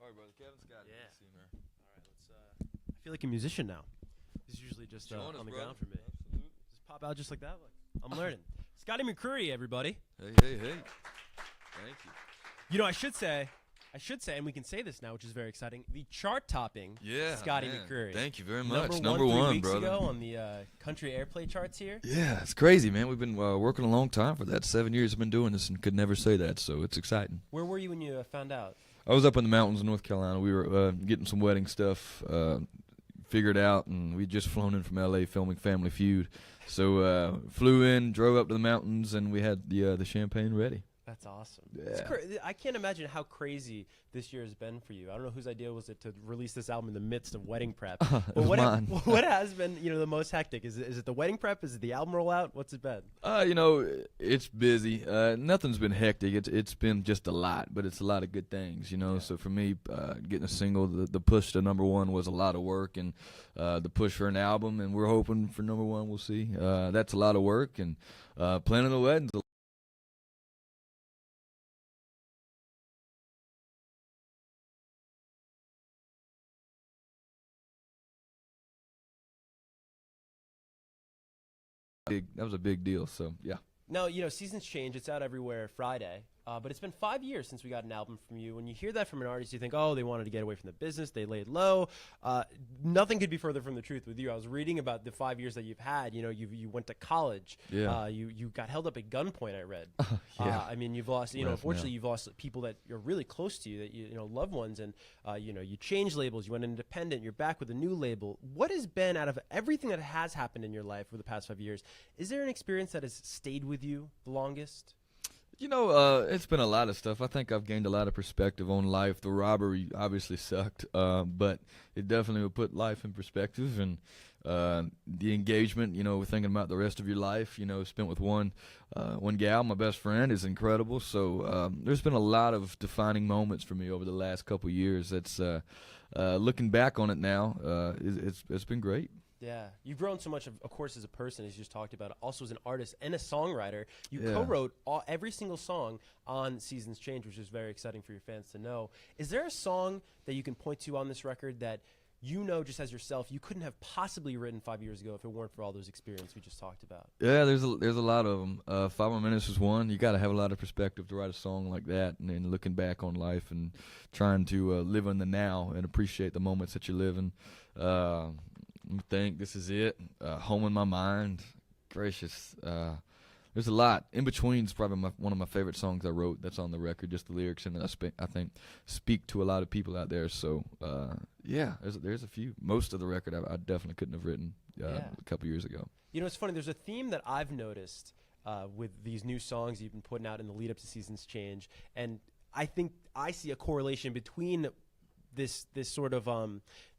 All right, brother. Kevin, Scotty. Yeah. See you, man. All right, let's. I feel like a musician now. This is usually just Join us, on the brother. ground for me. Absolutely. Just pop out just like that. Look, I'm learning. Scotty McCreery, everybody. Hey. Thank you. You know, I should say, and we can say this now, which is very exciting. The chart-topping Yeah, Scotty man. McCreery. Thank you very much. Number 1, 3 weeks brother. ago on the country airplay charts here. Yeah, it's crazy, man. We've been working a long time for that. 7 years I've been doing this and could never say that, so it's exciting. Where were you when you found out? I was up in the mountains in North Carolina. We were getting some wedding stuff figured out, and we'd just flown in from L.A. filming Family Feud. So flew in, drove up to the mountains, and we had the champagne ready. That's awesome. Yeah. I can't imagine how crazy this year has been for you. I don't know whose idea was it to release this album in the midst of wedding prep. It was mine. What has been, the most hectic? Is it the wedding prep? Is it the album rollout? What's it been? It's busy. Nothing's been hectic. It's been just a lot, but it's a lot of good things, Yeah. So for me, getting a single, the push to #1 was a lot of work, and the push for an album, and we're hoping for #1. We'll see. That's a lot of work, and planning the wedding. That was a big deal. So yeah. Now, seasons change. It's out everywhere Friday. But it's been 5 years since we got an album from you. When you hear that from an artist, you think, oh, they wanted to get away from the business. They laid low. Nothing could be further from the truth with you. I was reading about the 5 years that you've had. You went to college. Yeah. You got held up at gunpoint, I read. Yeah. You've lost, unfortunately, you've lost people that you're really close to you, that loved ones. And, you changed labels. You went independent. You're back with a new label. What has been, out of everything that has happened in your life over the past 5 years, is there an experience that has stayed with you the longest? It's been a lot of stuff. I think I've gained a lot of perspective on life. The robbery obviously sucked, but it definitely would put life in perspective. And the engagement, thinking about the rest of your life, spent with one gal, my best friend, is incredible. So there's been a lot of defining moments for me over the last couple of years. That's looking back on it now, it's been great. Yeah, you've grown so much, of course, as a person, as you just talked about, also as an artist and a songwriter. You Yeah. co-wrote every single song on Seasons Change, which is very exciting for your fans to know. Is there a song that you can point to on this record that just as yourself, you couldn't have possibly written 5 years ago if it weren't for all those experiences we just talked about? Yeah, there's a lot of them. 5 More Minutes is one. You got to have a lot of perspective to write a song like that, and then looking back on life and trying to live in the now and appreciate the moments that you're living. Think this is it. Home in My Mind. Gracious. There's a lot. In Between is probably one of my favorite songs I wrote. That's on the record. Just the lyrics in it, I think speak to a lot of people out there. So yeah, there's a few. Most of the record I definitely couldn't have written a couple years ago. It's funny. There's a theme that I've noticed with these new songs you've been putting out in the lead up to Seasons Change, and I think I see a correlation between this sort of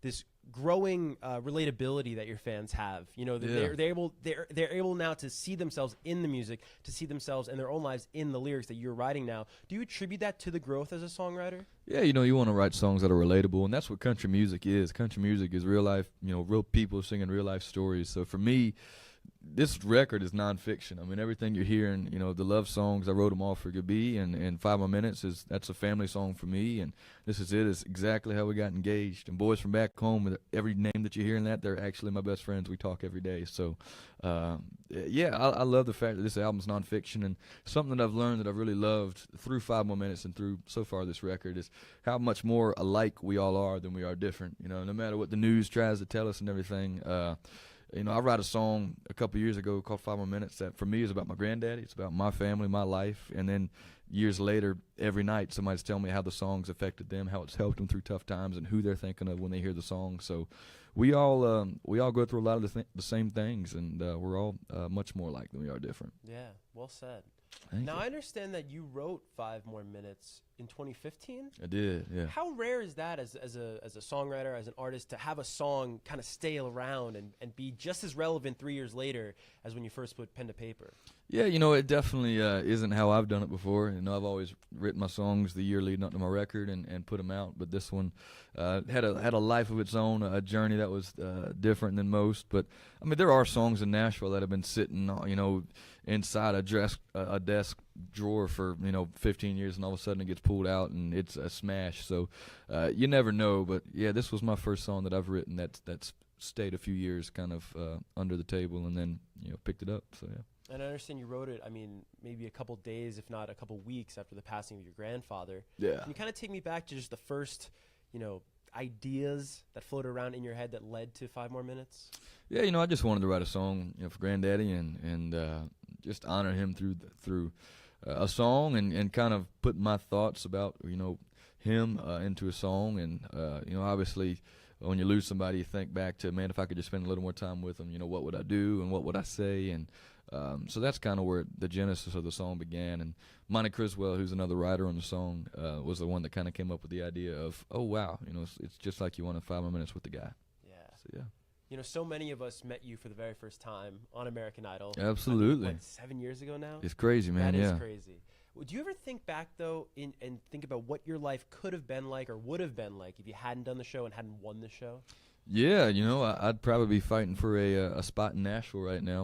this growing relatability that your fans have. They're able now to see themselves in the music, to see themselves and their own lives in the lyrics that you're writing now. Do you attribute that to the growth as a songwriter? Yeah, you want to write songs that are relatable, and that's what country music is. Country music is real life, real people singing real life stories. So for me, this record is nonfiction. I mean, everything you're hearing, the love songs, I wrote them all for Gabi, and 5 More Minutes that's a family song for me, and This Is It is exactly how we got engaged. And Boys from Back Home, every name that you hear in that, they're actually my best friends. We talk every day. So, yeah, I love the fact that this album's nonfiction, and something that I've learned that I've really loved through 5 More Minutes and through so far this record is how much more alike we all are than we are different. No matter what the news tries to tell us and everything. I wrote a song a couple years ago called 5 More Minutes that for me is about my granddaddy. It's about my family, my life. And then years later, every night, somebody's telling me how the song's affected them, how it's helped them through tough times, and who they're thinking of when they hear the song. So we all go through a lot of the same things, and we're all much more alike than we are different. Yeah, well said. Thank Now, you. I understand that you wrote 5 More Minutes in 2015. I did, yeah. How rare is that as a songwriter, as an artist, to have a song kind of stay around and be just as relevant 3 years later as when you first put pen to paper? Yeah, it definitely isn't how I've done it before. I've always written my songs the year leading up to my record and put them out. But this one had a life of its own, a journey that was different than most. But I mean, there are songs in Nashville that have been sitting, inside a desk drawer for 15 years, and all of a sudden it gets pulled out and it's a smash. So you never know. But yeah, this was my first song that I've written that's stayed a few years kind of under the table, and then picked it up. So yeah. And I understand you wrote it, maybe a couple days, if not a couple weeks after the passing of your grandfather. Yeah. Can you kind of take me back to just the first, ideas that floated around in your head that led to 5 More Minutes? Yeah, I just wanted to write a song, for Granddaddy, and just honor him through a song, and kind of put my thoughts about him into a song, and obviously when you lose somebody, you think back to, man, if I could just spend a little more time with them, what would I do and what would I say, and so that's kind of where the genesis of the song began. And Monty Criswell, who's another writer on the song, was the one that kind of came up with the idea of, oh wow, it's just like you wanted 5 More Minutes with the guy. Yeah. So yeah. So many of us met you for the very first time on American Idol. Absolutely. 7 years ago now? It's crazy, man. That yeah. is crazy. Would you ever think back, though, and think about what your life could have been like or would have been like if you hadn't done the show and hadn't won the show? Yeah, I'd probably be fighting for a spot in Nashville right now.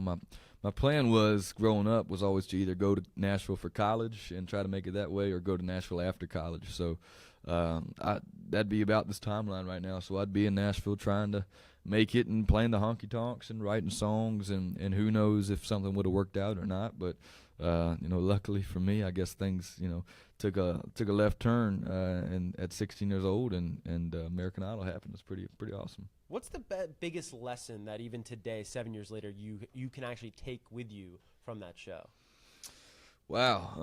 My plan was, growing up, was always to either go to Nashville for college and try to make it that way, or go to Nashville after college. So that'd be about this timeline right now. So I'd be in Nashville trying to make it and playing the honky tonks and writing songs, and who knows if something would have worked out or not. But luckily for me, I guess things took a left turn and at 16 years old, and American Idol happened. It's pretty awesome. What's the biggest lesson that even today, 7 years later, you can actually take with you from that show? Wow,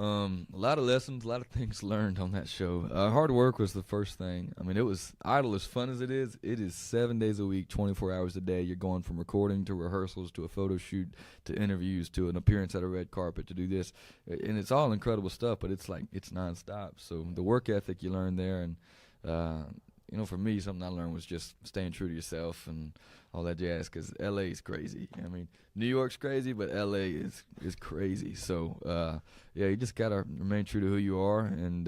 a lot of lessons, a lot of things learned on that show. Hard work was the first thing. It was Idol, as fun as it is 7 days a week, 24 hours a day. You're going from recording to rehearsals to a photo shoot to interviews to an appearance at a red carpet to do this. And it's all incredible stuff, but it's nonstop. So the work ethic you learn there, and for me, something I learned was just staying true to yourself and all that jazz, because L.A. is crazy. New York's crazy, but L.A. is crazy. So, you just got to remain true to who you are and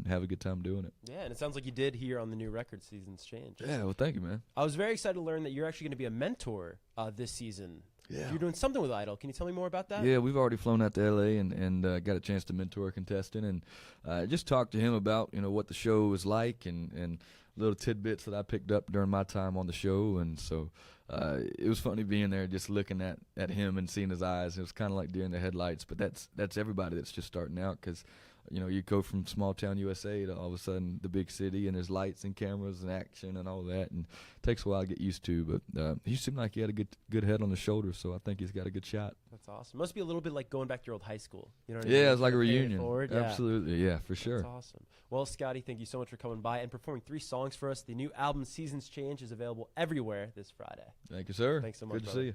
have a good time doing it. Yeah, and it sounds like you did here on the new record, Seasons Change. Yeah, well, thank you, man. I was very excited to learn that you're actually going to be a mentor this season. Yeah. You're doing something with Idol. Can you tell me more about that? Yeah, we've already flown out to L.A. and got a chance to mentor a contestant, and just talk to him about what the show is like, and little tidbits that I picked up during my time on the show. And so it was funny being there, just looking at him and seeing his eyes. It was kind of like deer in the headlights, but that's everybody that's just starting out, because you go from small town USA to all of a sudden the big city, and there's lights and cameras and action and all that, and it takes a while to get used to. But he seemed like he had a good head on his shoulders, so I think he's got a good shot. That's awesome. Must be a little bit like going back to your old high school. You know what I Yeah, mean? it's like a reunion. Yeah. Absolutely, yeah, for sure. That's awesome. Well, Scotty, thank you so much for coming by and performing 3 songs for us. The new album, Seasons Change, is available everywhere this Friday. Thank you, sir. Thanks so much, Good to brother. see you.